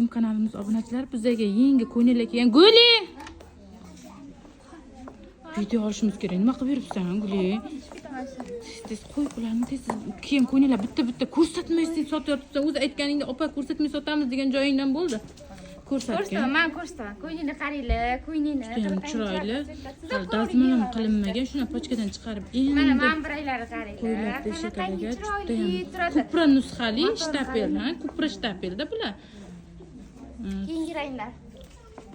YouTube kanalimiz obunachilari bizga yangi ko'ylaklar kelgan. Guli! Video olishimiz kerak. Nima qilib yuribsan, Guli? Tez qo'y ularni tez keyin ko'ylaklar bitta ko'rsatmaysiz sotyapsan. O'zi aytganingda opa ko'rsatmay sotamiz degan joyingdan bo'ldi. Ko'rsatgan. Men ko'rsataman. Ko'ylakni qaranglar, ko'ylakni. Judayam chiroyli. Dazmol ham qilinmagan. Shuni pochkadan chiqarib mana endi manbiraylari qaranglar. qo'ylab beshakaliga Chiroyli turadi. kupra nusxali shtapel, ha? Kupra shtapelda bular. Keyingi ranglar.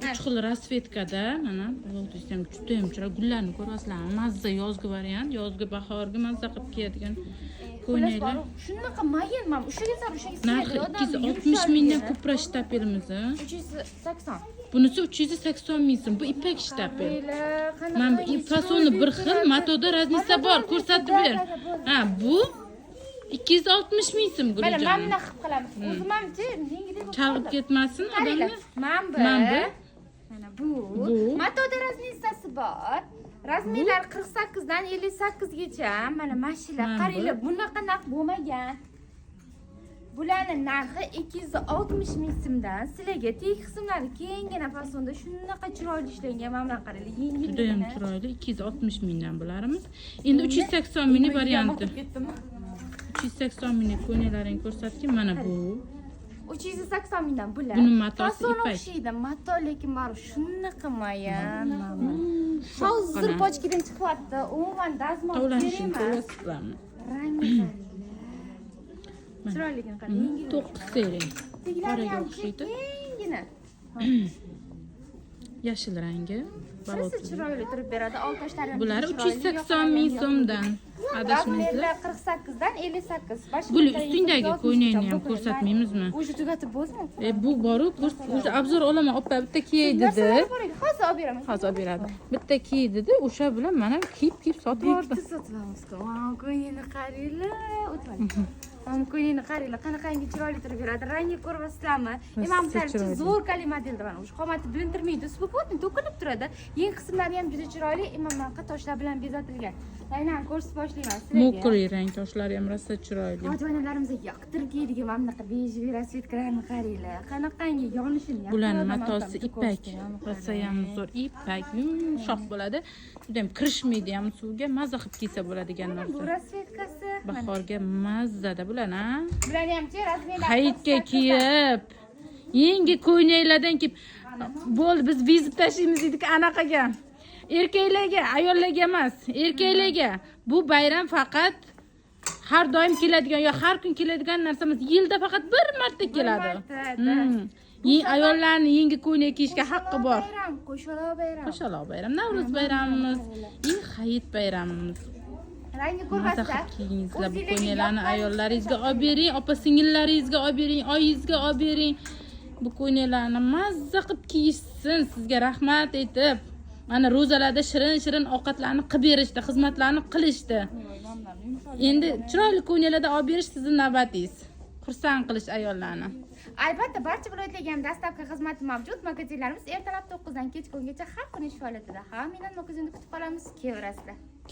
3 xil rasvetkada mana bu desam judayam chiroyli gullarni ko'rasizlarmi? Mazza yozgi variant, yozgi bahorgi mazza qilib kiyadigan ko'ylaklar. Shunaqa mayin men o'shaga sar o'shaga Narxi 260 mingdan kupra shtapelimiz. 380. Bunisi 380 ming so'm. Bu ipak shtapel. Mana bu fasoni bir xil, matoda raznica bor, ko'rsatib ber. Ha, bu 260 ming so'm Mana Gulijon. men qilib qilamiz. O'zim hamchi yengidek Chalg'ib ketmasin odamlar. Mana bu. Matoda raznicasi bor. Razmerlar 48 dan 58 gacha. Mana mashina qaranglar, bunaqa narx bo'lmagan. Bularning narxi 260 ming so'mdan sizlarga tek qismlari keyingina fasonda shunaqa chiroyli ishlangan. Mana qaranglar, yengil. Juda ham chiroyli 260 mingdan bularimiz. Endi 380 minglik varianti. 380 minglik ko'ylaklarini ko'rsatdim. Mana bu. 380 mingdan bular. Buni matosi Fason ipak. o'xshaydi, mato lekin bari shunaqa mayin. Hozir pochkadan chiqyapti. Umuman dazmol Tovlanishini kerak emas. ko'rasizlarmi? Rangi chiroyligini qarang, yengil. 9 seriya. Teglari ham o'xshaydi. kengina. Yashil rangi. Sirasi chiroyli turib beradi. Olqishlari ham. Bular 380 ming so'mdan. Adashmaysizlar. Razmerlar 48 dan 58. Buli ustingdagi ko'ylakni ham ko'rsatmaymizmi? O'sha tugatib bo'lsin. Bu boru o'sha obzor olaman, opa bitta kiyay dedi. Hozir olib beraman. Hozir olib beradi. Bitta kiy dedi, o'sha bilan mana kiyib sotib yubordi. Bitta sotyapmiz-ku. Mana ko'ylakni qaranglar, o'tmadi. Mana ko'ylakni qaranglar, qanaqangi chiroyli turib beradi. Rangi ko'ryapsizlarmi? Men bitta zo'r kalimadelda mana o'sha qomati bo'ntirmaydi, spokotni to'kilib turadi. Yeng qismlari ham juda chiroyli, mana toshlar bilan bezatilgan. Aynan ko'rsatib boshlayman sizlarga. Mokriy rang toshlari ham rosa chiroyli. Ota-onalarimizga yoqtirib kiyadigan mana bunaqa bejli rasvetkalarni qaranglar. Qanaqangi yonishini. Bularning matosi ipak. Rosa ham zo'r ipak, yumshoq bo'ladi. Juda ham kirishmaydi ham suvga, mazza qilib kiysa bo'ladigan Bu narsa. rasvetkasi. Bahorga mazzada bular, ha? Bularni ham razmerlar. Hayitga kiyib, yangi ko'ylaklardan kiyib, bo'ldi biz vizit tashlaymiz dedik anaqaga. Erkaklarga, ayollarga emas, erkaklarga. Bu bayram faqat har doim keladigan yo har kun keladigan narsa emas. Yilda faqat bir marta keladi. Ayollarning yangi ko'ylak kiyishga haqqi bor. Qo'shaloq bayram. Qo'shaloq bayram, Navro'z bayramimiz, hayit bayramimiz. Rangi ko'rmasdan Sizlar bu ko'ylaklarni ayollaringizga olib bering, opa-singillaringizga olib bering, oyingizga olib bering. Bu ko'ylaklarni mazza qilib kiyishsin, sizga rahmat aytib. Mana ro'zalarda shirin ovqatlarni qilib berishdi, xizmatlarni qilishdi. Endi chiroyli ko'ylaklarda olib berish sizning navbatingiz. Xursand qilish ayollarni. Albatta, barcha viloyatlarga ham dastlabki xizmati mavjud. Magazinlarimiz ertalab 9 dan kechgacha har kuni ish faoliyatida. Hammadan magazinda kutib qolamiz.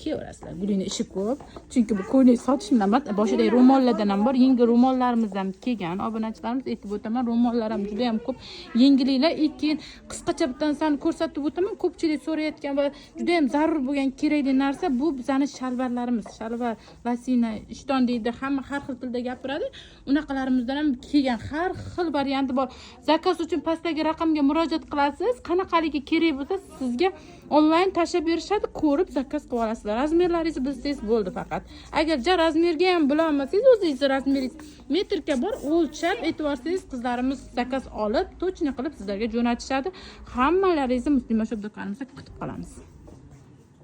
Kevarasizlar. Gulning ishi ko'p. Chunki bu ko'ylak sotish bilan boshida ro'mollardan ham bor, yengil ro'mollarimiz ham kelgan. Obunachilarimiz aytib o'taman, ro'mollar ham juda ham ko'p. Yengilliklar, keyin qisqacha bittasini ko'rsatib o'taman. Ko'pchilik so'rayotgan va juda ham zarur bo'lgan kerakli narsa bu bizning shalvarlarimiz. Shalvar, lasina, ishton deydi, hamma har xil tilda gapiradi. Unaqalarimizdan ham kelgan har xil varianti bor. Zakaz uchun pastdagi raqamga murojaat qilasiz. Qanaqaligi kerak bo'lsa sizga onlayn tashlab berishadi, ko'rib zakaz qilib olasiz. Razmerlaringiz bilsangiz bo'ldi faqat. Agar razmerga ham bilolmasangiz, o'zingiz razmeringiz metrga bor, o'lchab e'tiborsiz qizlarimiz zakaz olib, to'chni qilib sizlarga jo'natishadi. Hammalaringizni Muslima shop do'konimizda kutib qolamiz.